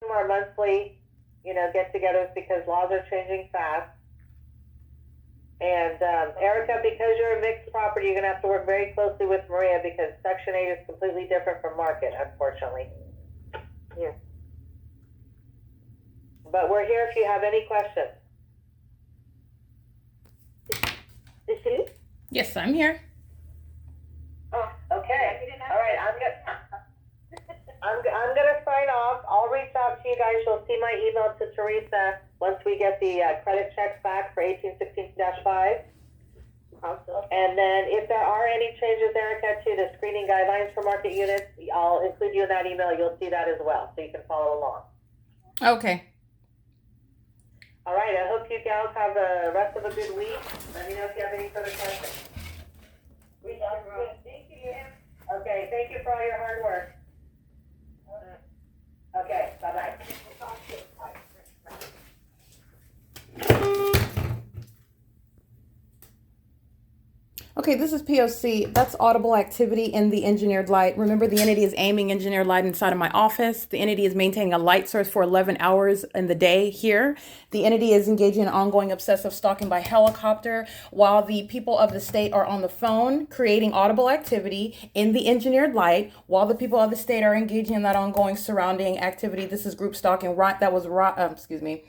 more monthly, get-togethers because laws are changing fast. And Erica, because you're a mixed property, you're going to have to work very closely with Maria because Section 8 is completely different from market, unfortunately. Yeah. But we're here if you have any questions. Is she? Yes, I'm here. Oh, okay. All right, I'm gonna sign off. I'll reach out to you guys. You'll see my email to Teresa once we get the credit checks back for 1816-5. Awesome. And then if there are any changes, Erica, to the screening guidelines for market units, I'll include you in that email. You'll see that as well, so you can follow along. Okay. All right, I hope you gals have the rest of a good week. Let me know if you have any further questions. Thank you. Okay, thank you for all your hard work. Okay, bye-bye. Okay, this is P.O.C. That's audible activity in the engineered light. Remember, the entity is aiming engineered light inside of my office. The entity is maintaining a light source for 11 hours in the day here. The entity is engaging in ongoing obsessive stalking by helicopter while the people of the state are on the phone creating audible activity in the engineered light while the people of the state are engaging in that ongoing surrounding activity. This is group stalking. That was, Ryan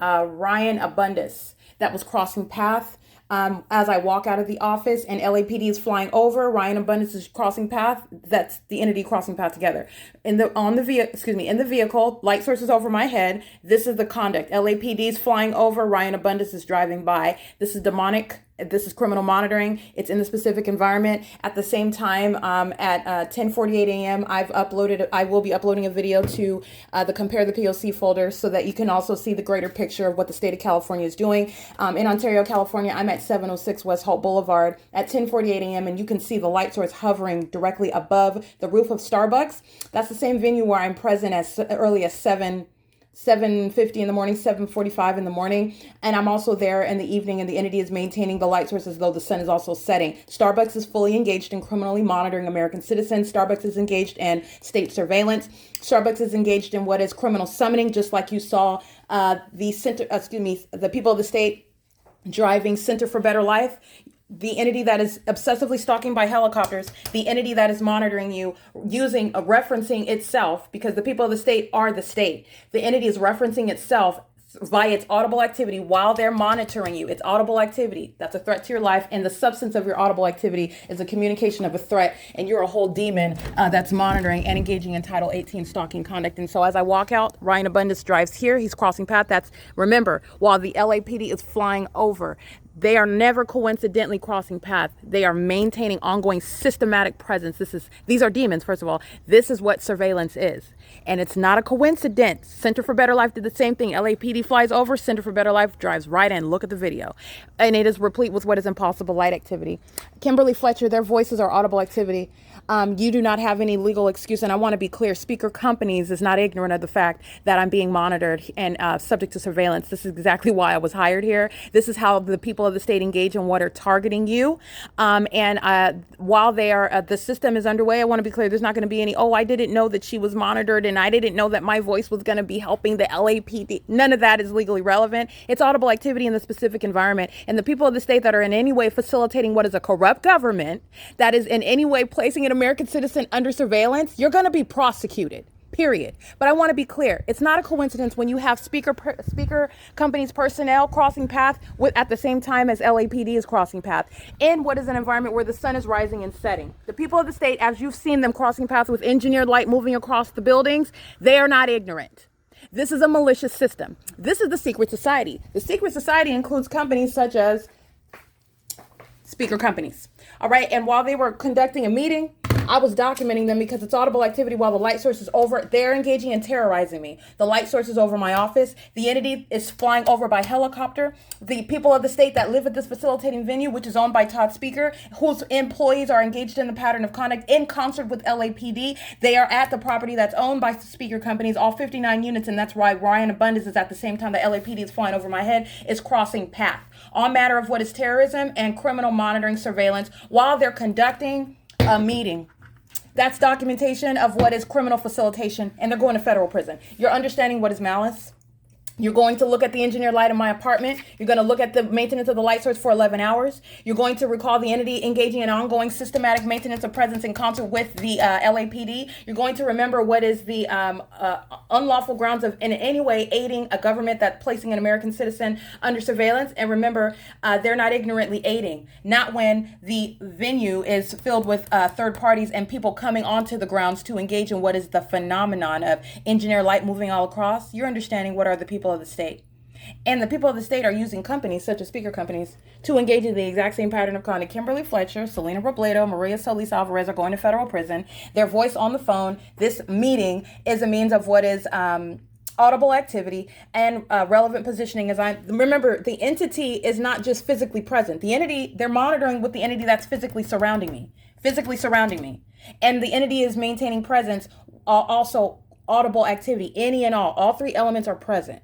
Abundis. That was crossing path. As I walk out of the office and LAPD is flying over, Ryan Abundance is crossing path. That's the entity crossing path together. In the vehicle, light source is over my head. This is the conduct. LAPD is flying over, Ryan Abundance is driving by. This is demonic. This is criminal monitoring. It's in the specific environment. At the same time, at 10:48 a.m., I will be uploading a video to the Compare the P.O.C. folder so that you can also see the greater picture of what the state of California is doing. In Ontario, California, I'm at 706 West Holt Boulevard at 10:48 a.m. and you can see the light source hovering directly above the roof of Starbucks. That's the same venue where I'm present as early as 7:50 in the morning, 7:45 in the morning. And I'm also there in the evening and the entity is maintaining the light source as though the sun is also setting. Starbucks is fully engaged in criminally monitoring American citizens. Starbucks is engaged in state surveillance. Starbucks is engaged in what is criminal summoning, just like you saw the people of the state driving Center for Better Life. The entity that is obsessively stalking by helicopters, the entity that is monitoring you referencing itself, because the people of the state are the state. The entity is referencing itself via its audible activity while they're monitoring you. It's audible activity. That's a threat to your life. And the substance of your audible activity is a communication of a threat. And you're a whole demon that's monitoring and engaging in Title 18 stalking conduct. And so as I walk out, Ryan Abundance drives here. He's crossing path. Remember, while the LAPD is flying over, they are never coincidentally crossing paths. They are maintaining ongoing systematic presence. These are demons, first of all. This is what surveillance is. And it's not a coincidence. Center for Better Life did the same thing. LAPD flies over, Center for Better Life drives right in. Look at the video. And it is replete with what is impossible light activity. Kimberly Fletcher, their voices are audible activity. You do not have any legal excuse. And I want to be clear, Speaker Companies is not ignorant of the fact that I'm being monitored and subject to surveillance. This is exactly why I was hired here. This is how the people of the state engage in what are targeting you. While the system is underway, I want to be clear, there's not going to be any, I didn't know that she was monitored and I didn't know that my voice was going to be helping the LAPD. None of that is legally relevant. It's audible activity in the specific environment. And the people of the state that are in any way facilitating what is a corrupt government, that is in any way placing an American citizen under surveillance, you're going to be prosecuted. Period. But I want to be clear. It's not a coincidence when you have speaker companies personnel crossing path at the same time as LAPD is crossing path in what is an environment where the sun is rising and setting. The people of the state, as you've seen them crossing paths with engineered light moving across the buildings, they are not ignorant. This is a malicious system. This is the secret society. The secret society includes companies such as speaker companies. All right. And while they were conducting a meeting, I was documenting them because it's audible activity while the light source is over. They're engaging and terrorizing me. The light source is over my office. The entity is flying over by helicopter. The people of the state that live at this facilitating venue, which is owned by Todd Speaker, whose employees are engaged in the pattern of conduct in concert with LAPD. They are at the property that's owned by Speaker Companies, all 59 units, and that's why Ryan Abundance is at the same time the LAPD is flying over my head, is crossing path. All matter of what is terrorism and criminal monitoring surveillance while they're conducting a meeting. That's documentation of what is criminal facilitation, and they're going to federal prison. You're understanding what is malice? You're going to look at the engineered light in my apartment. You're going to look at the maintenance of the light source for 11 hours. You're going to recall the entity engaging in ongoing systematic maintenance of presence in concert with the LAPD. You're going to remember what is the unlawful grounds of in any way aiding a government that's placing an American citizen under surveillance. And remember, they're not ignorantly aiding. Not when the venue is filled with third parties and people coming onto the grounds to engage in what is the phenomenon of engineered light moving all across. You're understanding what are the people of the state. And the people of the state are using companies, such as speaker companies, to engage in the exact same pattern of conduct. Kimberly Fletcher, Selena Robledo, Maria Solis Alvarez are going to federal prison. Their voice on the phone. This meeting is a means of what is audible activity and relevant positioning. Remember, the entity is not just physically present. The entity, they're monitoring with the entity that's physically surrounding me. And the entity is maintaining presence, also audible activity, any and all three elements are present.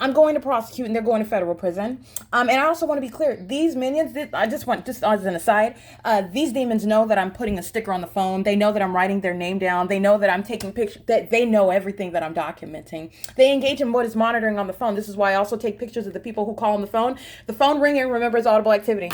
I'm going to prosecute, and they're going to federal prison. And I also want to be clear, these minions, just as an aside, these demons know that I'm putting a sticker on the phone. They know that I'm writing their name down. They know that I'm taking pictures, that they know everything that I'm documenting. They engage in what is monitoring on the phone. This is why I also take pictures of the people who call on the phone. The phone ringing, remember, is audible activity.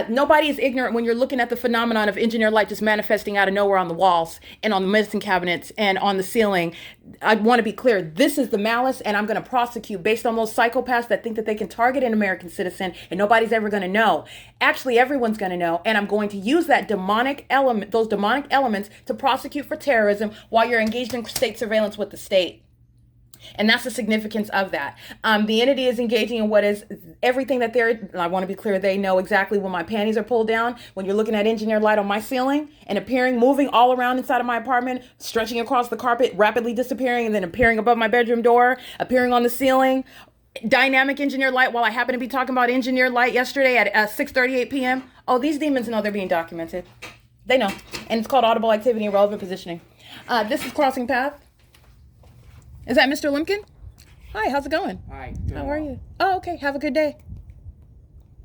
Nobody is ignorant when you're looking at the phenomenon of engineered light just manifesting out of nowhere on the walls and on the medicine cabinets and on the ceiling. I want to be clear. This is the malice, and I'm going to prosecute based on those psychopaths that think that they can target an American citizen and nobody's ever going to know. Actually, everyone's going to know, and I'm going to use that demonic element, those demonic elements, to prosecute for terrorism while you're engaged in state surveillance with the state. And that's the significance of that. The entity is engaging in what is everything that I want to be clear, they know exactly when my panties are pulled down, when you're looking at engineered light on my ceiling and appearing, moving all around inside of my apartment, stretching across the carpet, rapidly disappearing, and then appearing above my bedroom door, appearing on the ceiling. Dynamic engineered light while I happen to be talking about engineered light yesterday at 6:38 p.m. Oh, these demons know they're being documented. They know. And it's called audible activity and relevant positioning. This is Crossing Path. Is that Mr. Lumpkin? Hi, how's it going? Hi. How are you? Oh, okay. Have a good day.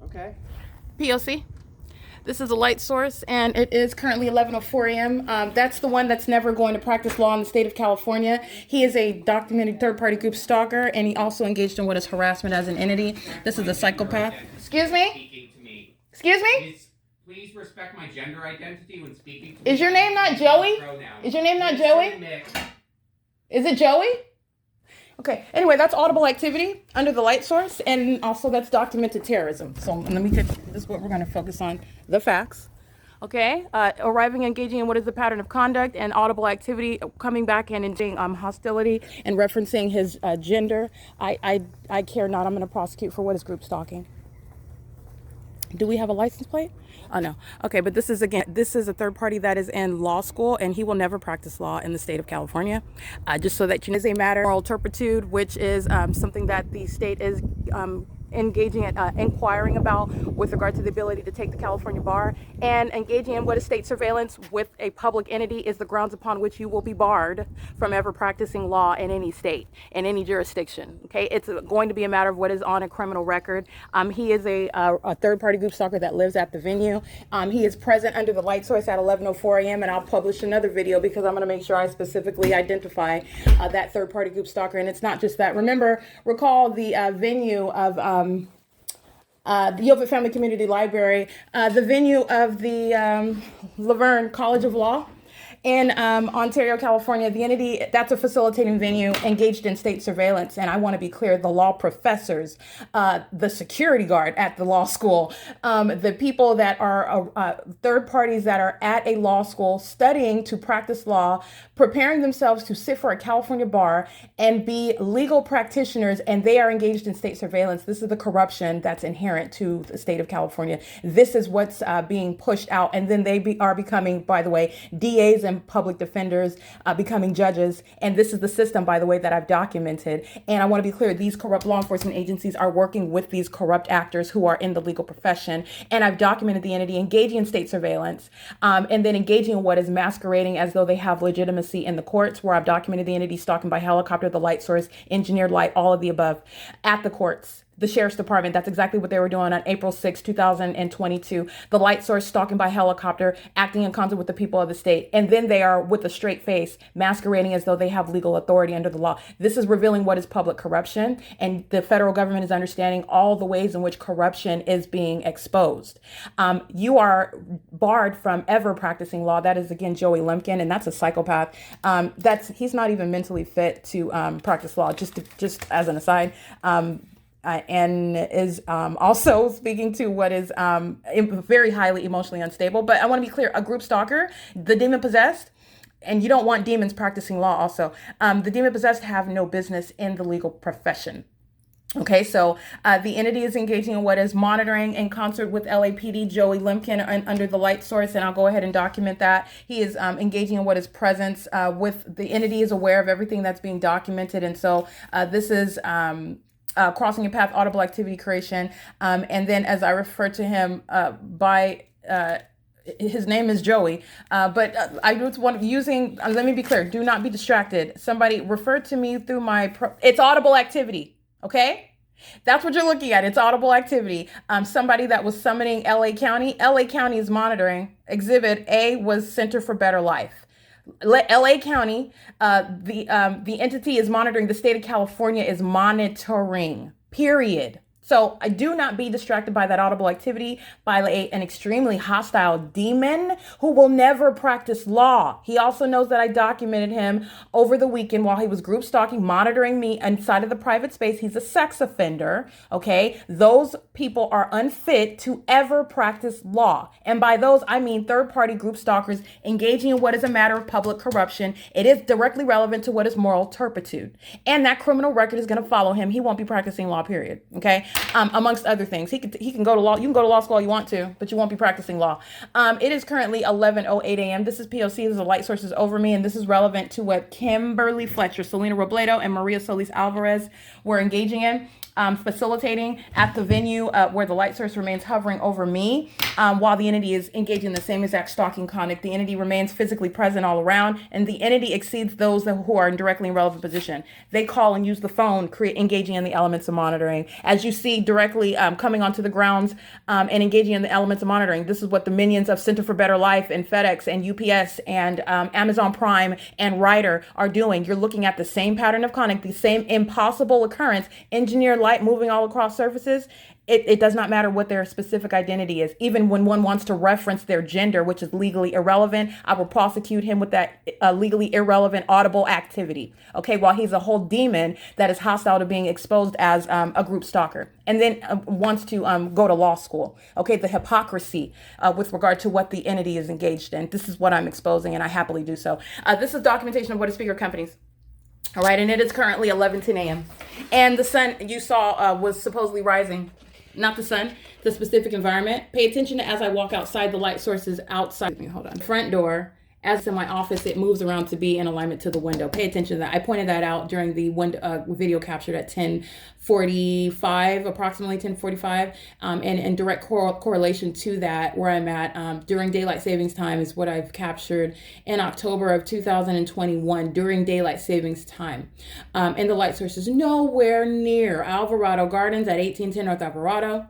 Okay. P.O.C. This is a light source, and it is currently 11:04 a.m. That's the one that's never going to practice law in the state of California. He is a documented third-party group stalker, and he also engaged in what is harassment as an entity. This is a psychopath. Speaking to me. Excuse me? Please respect my gender identity when speaking to me. Is your name not Joey? Is your name not Joey? Is it Joey? Okay, anyway, that's audible activity under the light source, and also that's documented terrorism. So let me take, this is what we're going to focus on, the facts. Okay, arriving, engaging in what is the pattern of conduct and audible activity, coming back and engaging hostility and referencing his gender. I care not. I'm going to prosecute for what is group stalking. Do we have a license plate? Oh, no. Okay, but this is a third party that is in law school, and he will never practice law in the state of California. Just so that you know, it's a matter of moral turpitude, which is something that the state is engaging in inquiring about with regard to the ability to take the California bar, and engaging in what is state surveillance with a public entity is the grounds upon which you will be barred from ever practicing law in any state, in any jurisdiction. Okay, it's going to be a matter of what is on a criminal record. He is a third-party group stalker that lives at the venue. He is present under the light source at 11:04 a.m. and I'll publish another video because I'm going to make sure I specifically identify that third-party group stalker. And it's not just that. Recall the venue of the Yovitt Family Community Library, the venue of the Laverne College of Law in Ontario, California. The entity, that's a facilitating venue engaged in state surveillance. And I want to be clear, the law professors, the security guard at the law school, the people that are third parties that are at a law school studying to practice law, preparing themselves to sit for a California bar and be legal practitioners, and they are engaged in state surveillance. This is the corruption that's inherent to the state of California. This is what's being pushed out. And then they are becoming, by the way, DAs and public defenders, becoming judges. And this is the system, by the way, that I've documented. And I want to be clear, these corrupt law enforcement agencies are working with these corrupt actors who are in the legal profession. And I've documented the entity engaging in state surveillance, and then engaging in what is masquerading as though they have legitimacy in the courts, where I've documented the entity stalking by helicopter, the light source, engineered light, all of the above at the courts. the sheriff's department. That's exactly what they were doing on April 6, 2022. The light source stalking by helicopter, acting in concert with the people of the state. And then they are with a straight face, masquerading as though they have legal authority under the law. This is revealing what is public corruption. And the federal government is understanding all the ways in which corruption is being exposed. You are barred from ever practicing law. That is, again, Joey Lumpkin, and that's a psychopath. He's not even mentally fit to practice law, just as an aside. And is also speaking to what is very highly emotionally unstable. But I want to be clear, a group stalker, the demon possessed, and you don't want demons practicing law also. The demon possessed have no business in the legal profession. Okay, so the entity is engaging in what is monitoring in concert with LAPD Joey Lumpkin under the light source, and I'll go ahead and document that. He is engaging in what is presence with the entity is aware of everything that's being documented, and so this is crossing a path, audible activity creation, and then as I refer to him by his name is Joey, but I just want using. Let me be clear. Do not be distracted. Somebody referred to me through my. It's audible activity. Okay, that's what you're looking at. It's audible activity. Somebody that was summoning LA County. LA County is monitoring. Exhibit A was Center for Better Life. LA County, the entity is monitoring. The state of California is monitoring, period. So I do not be distracted by that audible activity by an extremely hostile demon who will never practice law. He also knows that I documented him over the weekend while he was group stalking, monitoring me inside of the private space. He's a sex offender. Okay. Those people are unfit to ever practice law. And by those, I mean third-party group stalkers engaging in what is a matter of public corruption. It is directly relevant to what is moral turpitude. And that criminal record is going to follow him. He won't be practicing law, period. Okay. Amongst other things, he can go to law. You can go to law school all you want to, but you won't be practicing law. It is currently 11:08 a.m. This is P.O.C. This is the light sources over me, and this is relevant to what Kimberly Fletcher, Selena Robledo, and Maria Solis Alvarez were engaging in. Facilitating at the venue where the light source remains hovering over me while the entity is engaging in the same exact stalking conduct. The entity remains physically present all around, and the entity exceeds those who are in directly in relevant position. They call and use the phone, engaging in the elements of monitoring. As you see directly coming onto the grounds and engaging in the elements of monitoring, this is what the minions of Center for Better Life and FedEx and UPS and Amazon Prime and Ryder are doing. You're looking at the same pattern of conduct, the same impossible occurrence, engineered light moving all across surfaces. It does not matter what their specific identity is. Even when one wants to reference their gender, which is legally irrelevant, I will prosecute him with that legally irrelevant audible activity. Okay, while he's a whole demon that is hostile to being exposed as a group stalker, and then wants to go to law school. Okay, the hypocrisy with regard to what the entity is engaged in. This is what I'm exposing, and I happily do so. This is documentation of what is speaker companies. All right, and it is currently 11:10 a.m. And the sun you saw was supposedly rising. Not the sun, the specific environment. Pay attention to as I walk outside the light sources outside. Hold on. Front door. As in my office, it moves around to be in alignment to the window. Pay attention to that. I pointed that out during the video captured at 10:45, approximately 10:45, and in direct correlation to that, where I'm at during daylight savings time is what I've captured in October of 2021 during daylight savings time. And the light source is nowhere near Alvarado Gardens at 1810 North Alvarado.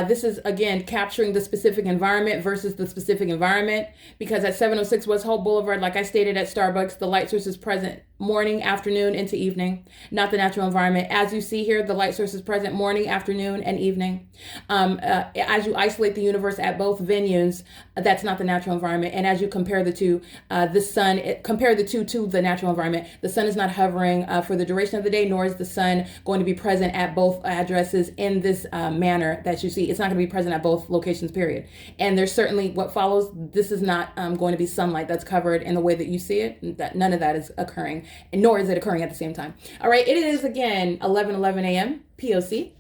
This is, again, capturing the specific environment versus the specific environment, because at 706 West Hope Boulevard, like I stated at Starbucks, the light source is present morning, afternoon, into evening, not the natural environment. As you see here, the light source is present morning, afternoon, and evening. As you isolate the universe at both venues, that's not the natural environment. And as you compare the two, compare the two to the natural environment. The sun is not hovering for the duration of the day, nor is the sun going to be present at both addresses in this manner that you see. It's not going to be present at both locations, period. And there's certainly what follows. This is not going to be sunlight that's covered in the way that you see it. That none of that is occurring, and nor is it occurring at the same time. All right, it is again 11:11 a.m. POC.